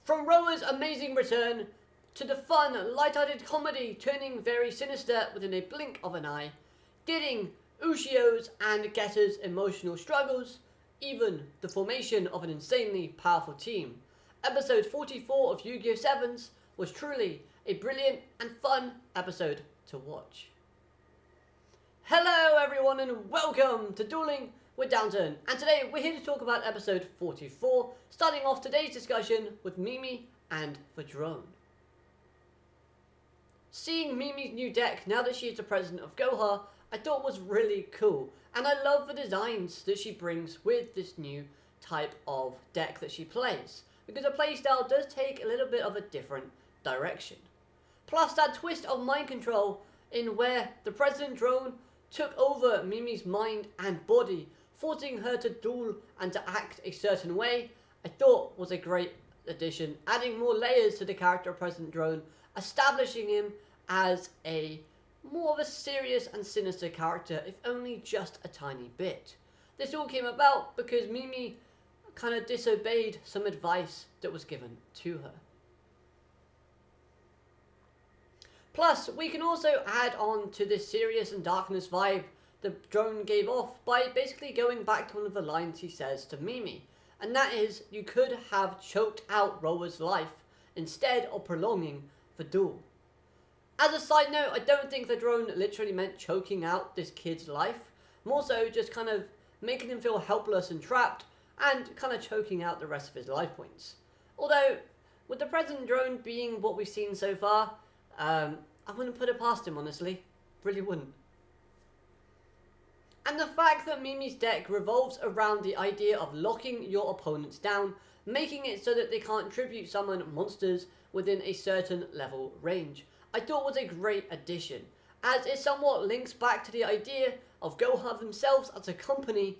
From Roa's amazing return, to the fun, light-hearted comedy turning very sinister within a blink of an eye, getting Ushio's and Getta's emotional struggles, even the formation of an insanely powerful team. Episode 44 of Yu-Gi-Oh! Sevens was truly a brilliant and fun episode to watch. Hello everyone and welcome to Dueling with Downton, and today we're here to talk about episode 44, starting off today's discussion with Mimi and the drone. Seeing Mimi's new deck now that she is the president of Goha, I thought was really cool, and I love the designs that she brings with this new type of deck that she plays, because the playstyle does take a little bit of a different direction. Plus that twist of mind control in where the president drone took over Mimi's mind and body, forcing her to duel and to act a certain way, I thought was a great addition, adding more layers to the character of President Drone, establishing him as a more of a serious and sinister character, if only just a tiny bit. This all came about because Mimi kind of disobeyed some advice that was given to her. Plus, we can also add on to this serious and darkness vibe the drone gave off by basically going back to one of the lines he says to Mimi, and that is, you could have choked out Roa's life instead of prolonging the duel. As a side note, I don't think the drone literally meant choking out this kid's life, more so just kind of making him feel helpless and trapped, and kind of choking out the rest of his life points. Although, with the President Drone being what we've seen so far, I wouldn't put it past him, honestly. Really wouldn't. And the fact that Mimi's deck revolves around the idea of locking your opponents down, making it so that they can't tribute summon monsters within a certain level range, I thought was a great addition, as it somewhat links back to the idea of Goha themselves as a company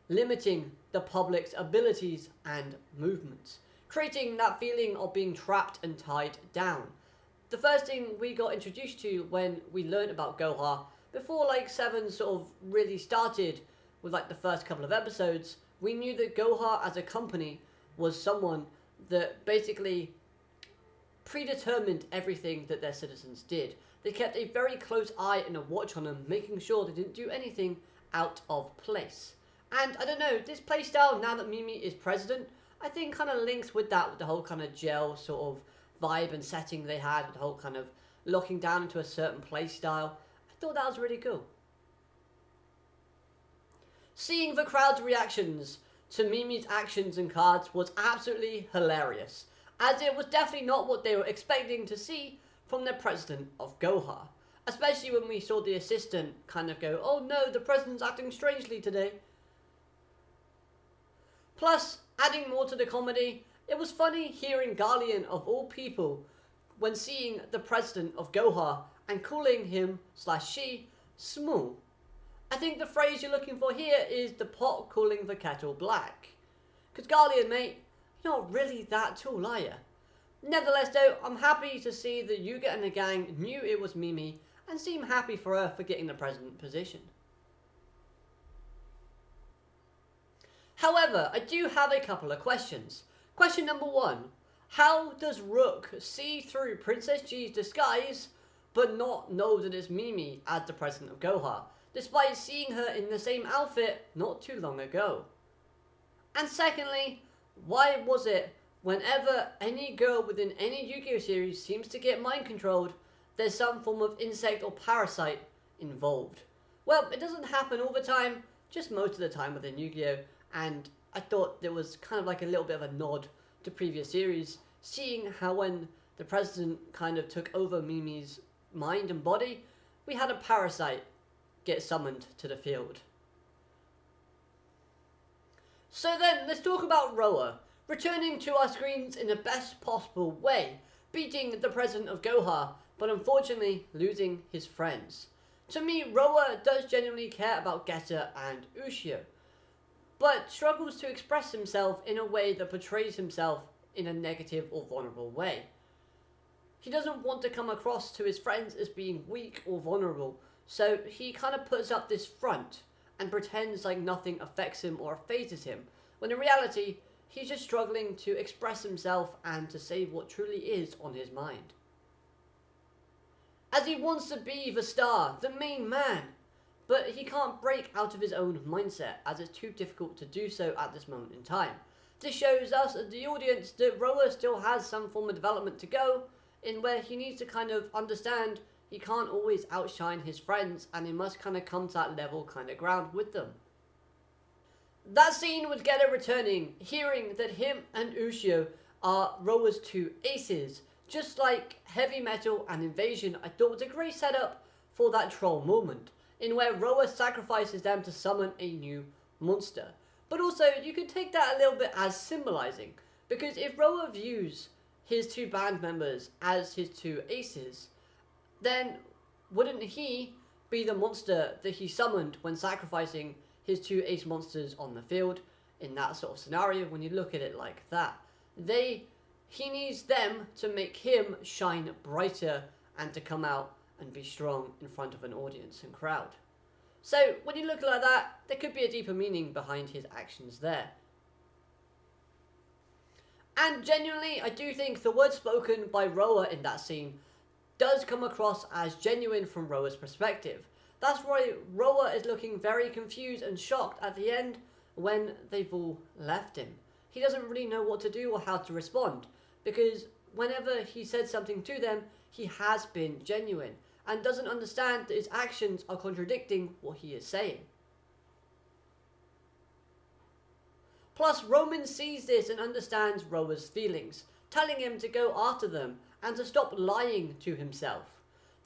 limiting the public's abilities and movements, creating that feeling of being trapped and tied down. The first thing we got introduced to when we learned about Goha, before like Sevens sort of really started with like the first couple of episodes, we knew that Goha as a company was someone that basically predetermined everything that their citizens did. They kept a very close eye and a watch on them, making sure they didn't do anything out of place. And I don't know, this playstyle, now that Mimi is president, I think kind of links with that, with the whole kind of gel sort of vibe and setting they had, with the whole kind of locking down into a certain playstyle. I thought that was really cool. Seeing the crowd's reactions to Mimi's actions and cards was absolutely hilarious, as it was definitely not what they were expecting to see from the president of Goha. Especially when we saw the assistant kind of go, oh no, the president's acting strangely today. Plus, adding more to the comedy, it was funny hearing Garlean of all people when seeing the president of Goha and calling him / she small. I think the phrase you're looking for here is the pot calling the kettle black. Because Garlean, mate, you're not really that tall, are you? Nevertheless though, I'm happy to see that Yuga and the gang knew it was Mimi and seem happy for her for getting the president position. However, I do have a couple of questions. Question number 1. How does Rook see through Princess G's disguise but not know that it's Mimi as the president of Goha, despite seeing her in the same outfit not too long ago? And secondly, why was it whenever any girl within any Yu-Gi-Oh series seems to get mind controlled, there's some form of insect or parasite involved? Well, it doesn't happen all the time, just most of the time within Yu-Gi-Oh, and I thought there was kind of like a little bit of a nod to previous series, seeing how when the president kind of took over Mimi's mind and body, we had a parasite get summoned to the field. So then, let's talk about Roa, returning to our screens in the best possible way, beating the president of Goha, but unfortunately losing his friends. To me, Roa does genuinely care about Getta and Ushio, but struggles to express himself in a way that portrays himself in a negative or vulnerable way. He doesn't want to come across to his friends as being weak or vulnerable, so he kind of puts up this front and pretends like nothing affects him or phases him, when in reality, he's just struggling to express himself and to say what truly is on his mind. As he wants to be the star, the main man, but he can't break out of his own mindset as it's too difficult to do so at this moment in time. This shows us, the audience, that Roa still has some form of development to go, in where he needs to kind of understand he can't always outshine his friends and he must kind of come to that level kind of ground with them. That scene with Getta returning, hearing that him and Ushio are Roa's two aces, just like Heavy Metal and Invasion, I thought was a great setup for that troll moment, in where Roa sacrifices them to summon a new monster. But also, you could take that a little bit as symbolizing, because if Roa views his two band members as his two aces, then wouldn't he be the monster that he summoned when sacrificing his two ace monsters on the field in that sort of scenario? When you look at it like that, he needs them to make him shine brighter and to come out and be strong in front of an audience and crowd. So when you look at it like that, there could be a deeper meaning behind his actions there. And genuinely, I do think the words spoken by Roa in that scene does come across as genuine from Roa's perspective. That's why Roa is looking very confused and shocked at the end when they've all left him. He doesn't really know what to do or how to respond, because whenever he said something to them, he has been genuine and doesn't understand that his actions are contradicting what he is saying. Plus, Roman sees this and understands Roa's feelings, telling him to go after them and to stop lying to himself.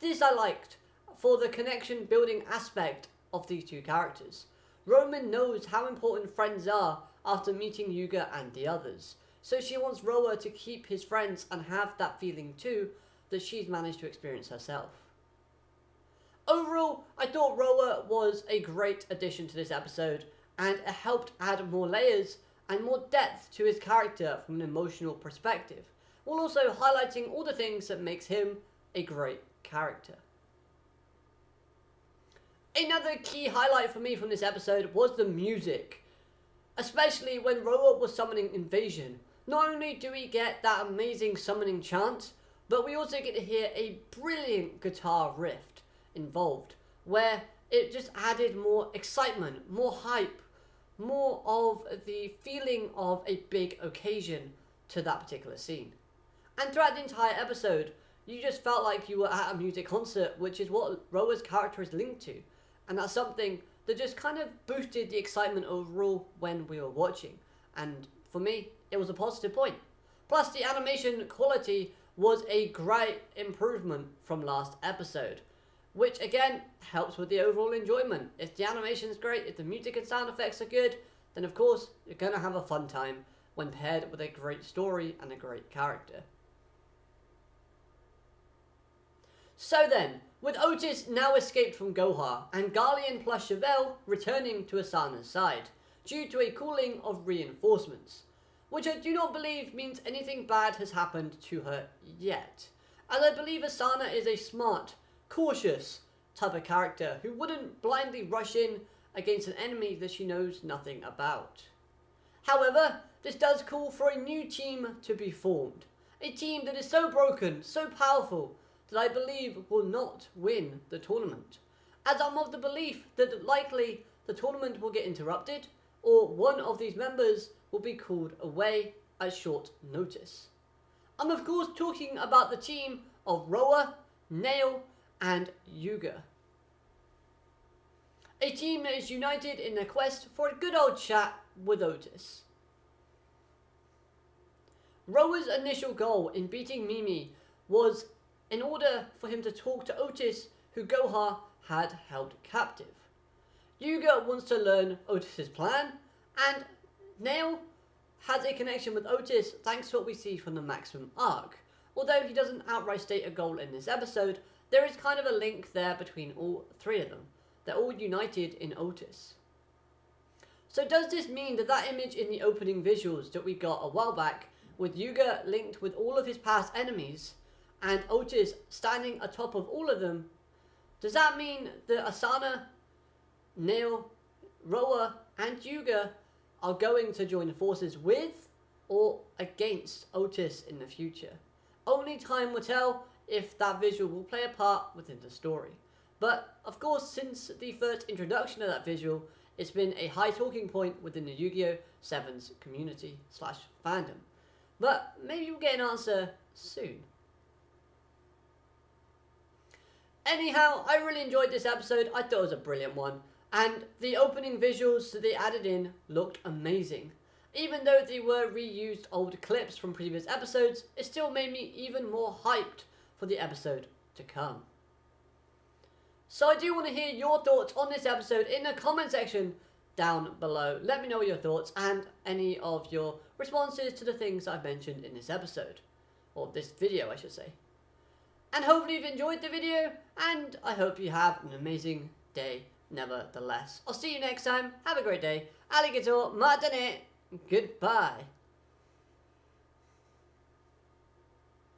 This I liked, for the connection building aspect of these two characters. Roman knows how important friends are after meeting Yuga and the others, so she wants Roa to keep his friends and have that feeling too that she's managed to experience herself. Overall, I thought Roa was a great addition to this episode, and it helped add more layers and more depth to his character from an emotional perspective, while also highlighting all the things that makes him a great character. Another key highlight for me from this episode was the music, especially when Roa was summoning Invasion. Not only do we get that amazing summoning chant, but we also get to hear a brilliant guitar riff involved, where it just added more excitement, more hype, more of the feeling of a big occasion to that particular scene. And throughout the entire episode, you just felt like you were at a music concert, which is what Roa's character is linked to. And that's something that just kind of boosted the excitement overall when we were watching. And for me, it was a positive point. Plus, the animation quality was a great improvement from last episode, which again helps with the overall enjoyment. If the animation is great, if the music and sound effects are good, then of course you're going to have a fun time when paired with a great story and a great character. So then, with Otis now escaped from Goha and Garlean plus Chevelle returning to Asana's side due to a calling of reinforcements, which I do not believe means anything bad has happened to her yet, as I believe Asana is a smart, cautious type of character who wouldn't blindly rush in against an enemy that she knows nothing about. However, this does call for a new team to be formed, a team that is so broken, so powerful, that I believe will not win the tournament, as I'm of the belief that likely the tournament will get interrupted or one of these members will be called away at short notice. I'm of course talking about the team of Roa, Nail and Yuga. A team that is united in their quest for a good old chat with Otis. Roa's initial goal in beating Mimi was in order for him to talk to Otis, who Goha had held captive. Yuga wants to learn Otis's plan, and Nail has a connection with Otis thanks to what we see from the Maximum arc. Although he doesn't outright state a goal in this episode, there is kind of a link there between all three of them. They're all united in Otis. So does this mean that that image in the opening visuals that we got a while back, with Yuga linked with all of his past enemies, and Otis standing atop of all of them, does that mean that Asana, Nail, Roa and Yuga are going to join forces with or against Otis in the future. Only time will tell if that visual will play a part within the story. But of course, since the first introduction of that visual, it's been a high talking point within the Yu-Gi-Oh! Sevens community / fandom. But maybe we'll get an answer soon. Anyhow, I really enjoyed this episode. I thought it was a brilliant one. And the opening visuals that they added in looked amazing. Even though they were reused old clips from previous episodes, it still made me even more hyped for the episode to come. So I do want to hear your thoughts on this episode in the comment section down below. Let me know your thoughts and any of your responses to the things I've mentioned in this episode. Or this video, I should say. And hopefully you've enjoyed the video, and I hope you have an amazing day nevertheless. I'll see you next time. Have a great day. Alligator, matane. Goodbye.